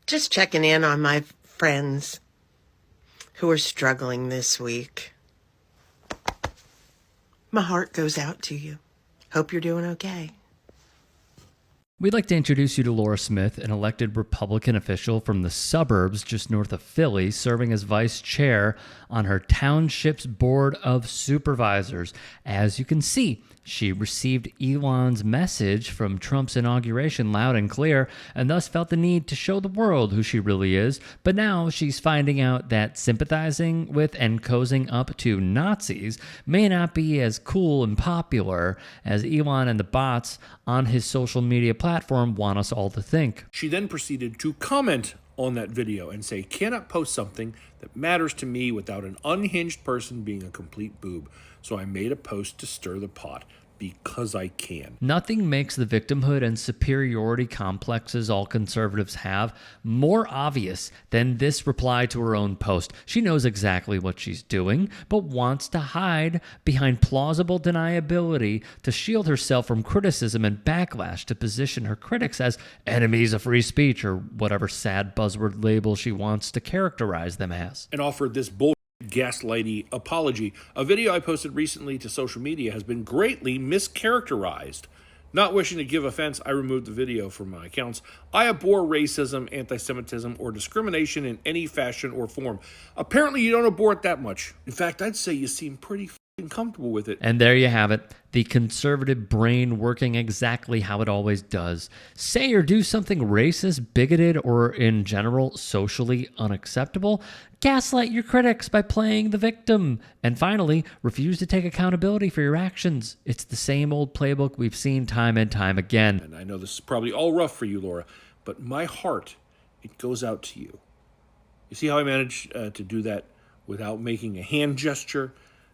Just checking in on my friends who are struggling this week. My heart goes out to you. Hope you're doing okay. We'd like to introduce you to Laura Smith, an elected Republican official from the suburbs just north of Philly, serving as vice chair on her township's board of supervisors. As you can see, she received Elon's message from Trump's inauguration loud and clear, and thus felt the need to show the world who she really is. But now she's finding out that sympathizing with and cozying up to Nazis may not be as cool and popular as Elon and the bots on his social media platform want us all to think. She then proceeded to comment on that video and say, "Cannot post something that matters to me without an unhinged person being a complete boob. So I made a post to stir the pot because I can." Nothing makes the victimhood and superiority complexes all conservatives have more obvious than this reply to her own post. She knows exactly what she's doing, but wants to hide behind plausible deniability to shield herself from criticism and backlash, to position her critics as enemies of free speech or whatever sad buzzword label she wants to characterize them as. And offered this gaslighty apology. A video I posted recently to social media has been greatly mischaracterized. Not wishing to give offense, I removed the video from my accounts. I abhor racism, anti-Semitism, or discrimination in any fashion or form. Apparently you don't abhor it that much. In fact, I'd say you seem pretty comfortable with it. And there you have it. The conservative brain working exactly how it always does. Say or do something racist, bigoted, or in general socially unacceptable. Gaslight your critics by playing the victim. And finally, refuse to take accountability for your actions. It's the same old playbook we've seen time and time again. And I know this is probably all rough for you, Laura, but my heart, it goes out to you. You see how I managed to do that without making a hand gesture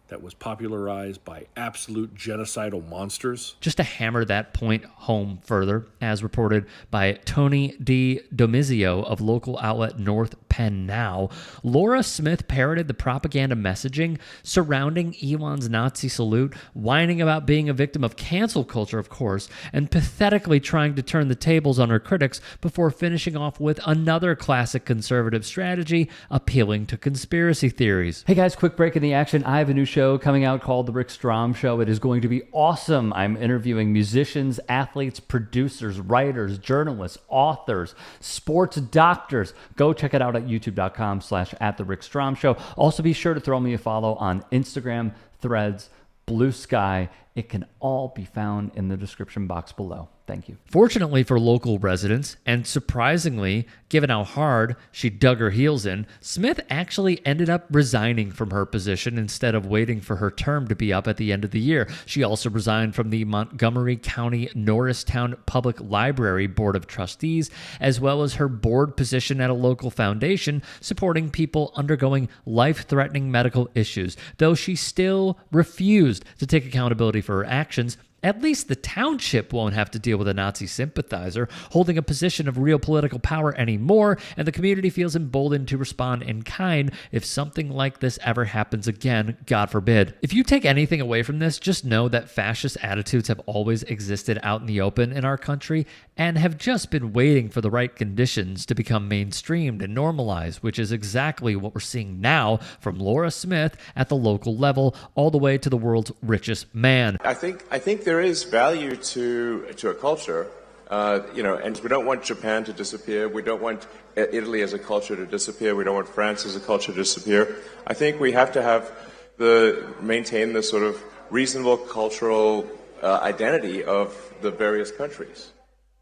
that was popularized by absolute genocidal monsters? Just to hammer that point home further, as reported by Tony D. Domizio of local outlet North Penn Now, Laura Smith parroted the propaganda messaging surrounding Elon's Nazi salute, whining about being a victim of cancel culture, of course, and pathetically trying to turn the tables on her critics before finishing off with another classic conservative strategy, appealing to conspiracy theories. Hey guys, quick break in the action. I have a new show coming out called The Strom Show. It is going to be awesome. I'm interviewing musicians, athletes, producers, writers, journalists, authors, sports doctors. Go check it out at youtube.com/@TheRickStrom Show. Also be sure to throw me a follow on Instagram, Threads, Blue Sky. It can all be found in the description box below. Thank you. Fortunately for local residents, and surprisingly, given how hard she dug her heels in, Smith actually ended up resigning from her position instead of waiting for her term to be up at the end of the year. She also resigned from the Montgomery County Norristown Public Library Board of Trustees, as well as her board position at a local foundation supporting people undergoing life-threatening medical issues. Though she still refused to take accountability for her actions, at least the township won't have to deal with a Nazi sympathizer holding a position of real political power anymore, and the community feels emboldened to respond in kind if something like this ever happens again, God forbid. If you take anything away from this, just know that fascist attitudes have always existed out in the open in our country and have just been waiting for the right conditions to become mainstreamed and normalized, which is exactly what we're seeing now from Laura Smith at the local level all the way to the world's richest man. I think there is value to a culture, and we don't want Japan to disappear. We don't want Italy as a culture to disappear. We don't want France as a culture to disappear. I think we have to maintain the sort of reasonable cultural identity of the various countries.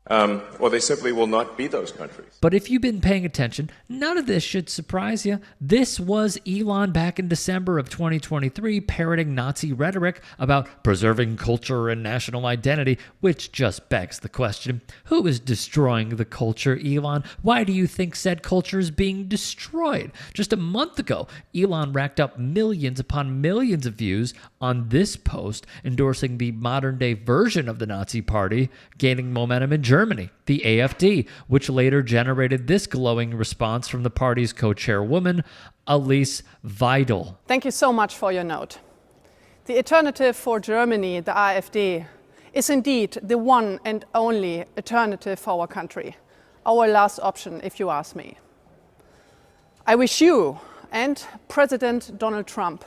Or they simply will not be those countries. But if you've been paying attention, none of this should surprise you. This was Elon back in December of 2023 parroting Nazi rhetoric about preserving culture and national identity, which just begs the question, who is destroying the culture, Elon? Why do you think said culture is being destroyed? Just a month ago, Elon racked up millions upon millions of views on this post endorsing the modern-day version of the Nazi Party, gaining momentum in Germany, the AfD, which later generated this glowing response from the party's co-chairwoman, Alice Weidel. Thank you so much for your note. The alternative for Germany, the AfD, is indeed the one and only alternative for our country. our last option, if you ask me. I wish you and President Donald Trump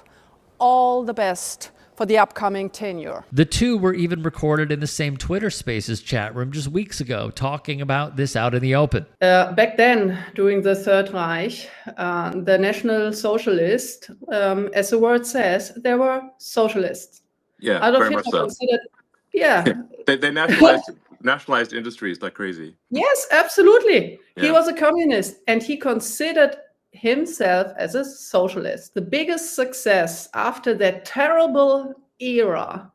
all the best for the upcoming tenure. The two were even recorded in the same Twitter Spaces chat room just weeks ago, talking about this out in the open. Back then, during the Third Reich, the National Socialists, as the word says, they were socialists. Yeah, Adolf very much Hitler so. considered, They nationalized industries like crazy. Yes, absolutely. He Yeah. was a communist, and he considered himself as a socialist. The biggest success after that terrible era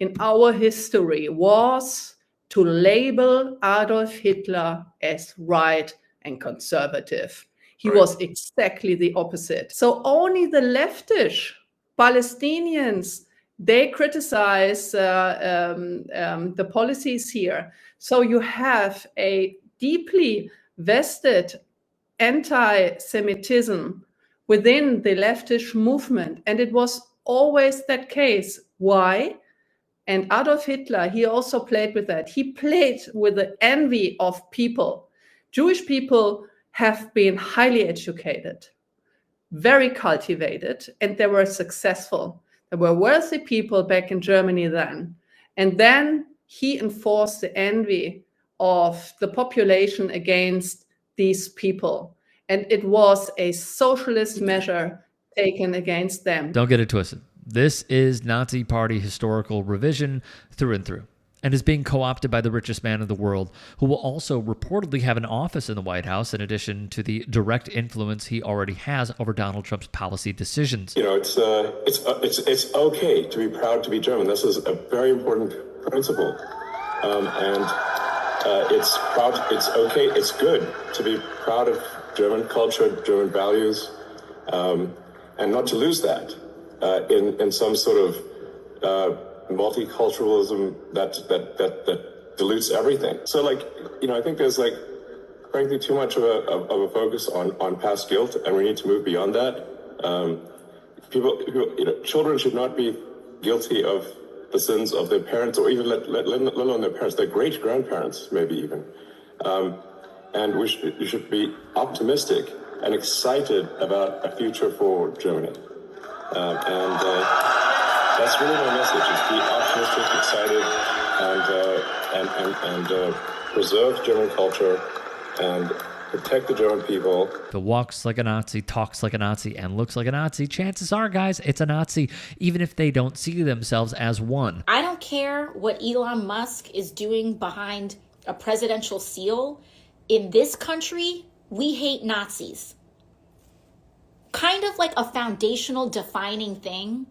in our history was to label Adolf Hitler as right and conservative. He Right. was exactly the opposite. So only the leftish Palestinians, they criticize the policies here. So you have a deeply vested anti-Semitism within the leftish movement. And it was always that case. Why? And Adolf Hitler, he also played with that. He played with the envy of people. Jewish people have been highly educated, very cultivated, and they were successful. There were wealthy people back in Germany then. And then he enforced the envy of the population against these people. And it was a socialist measure taken against them. Don't get it twisted. This is Nazi Party historical revision through and through, and is being co-opted by the richest man in the world, who will also reportedly have an office in the White House in addition to the direct influence he already has over Donald Trump's policy decisions. You know, it's okay to be proud to be German. This is a very important principle, it's okay. It's good to be proud of German culture, German values, and not to lose that in some sort of multiculturalism that dilutes everything. So, I think there's frankly too much of a focus on past guilt, and we need to move beyond that. Children should not be guilty of the sins of their parents, or even let alone their parents, their great-grandparents, maybe even. And we should be optimistic and excited about a future for Germany. That's really my message: is be optimistic, excited, and preserve German culture and protect the German people. If it walks like a Nazi, talks like a Nazi, and looks like a Nazi, chances are, guys, it's a Nazi, even if they don't see themselves as one. I don't care what Elon Musk is doing behind a presidential seal. In this country, we hate Nazis. Kind of like a foundational defining thing.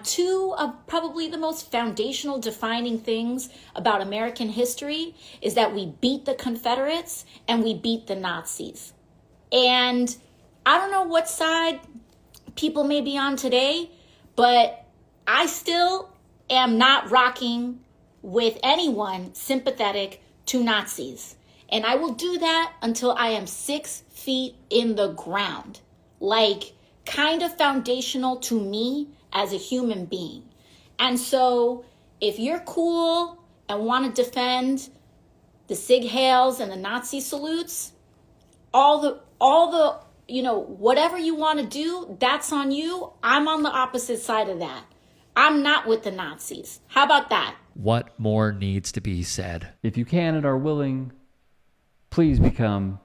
Two of probably the most foundational defining things about American history is that we beat the Confederates and we beat the Nazis. And I don't know what side people may be on today, but I still am not rocking with anyone sympathetic to Nazis. And I will do that until I am 6 feet in the ground. Kind of foundational to me as a human being. And so if you're cool and want to defend the Sig Heils and the Nazi salutes, all the whatever you want to do, that's on you. I'm on the opposite side of that. I'm not with the Nazis. How about that? What more needs to be said? If you can and are willing, please become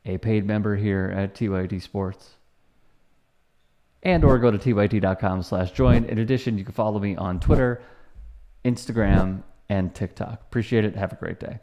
a paid member here at TYT Sports. And or go to tyt.com/join. In addition, you can follow me on Twitter, Instagram, and TikTok. Appreciate it. Have a great day.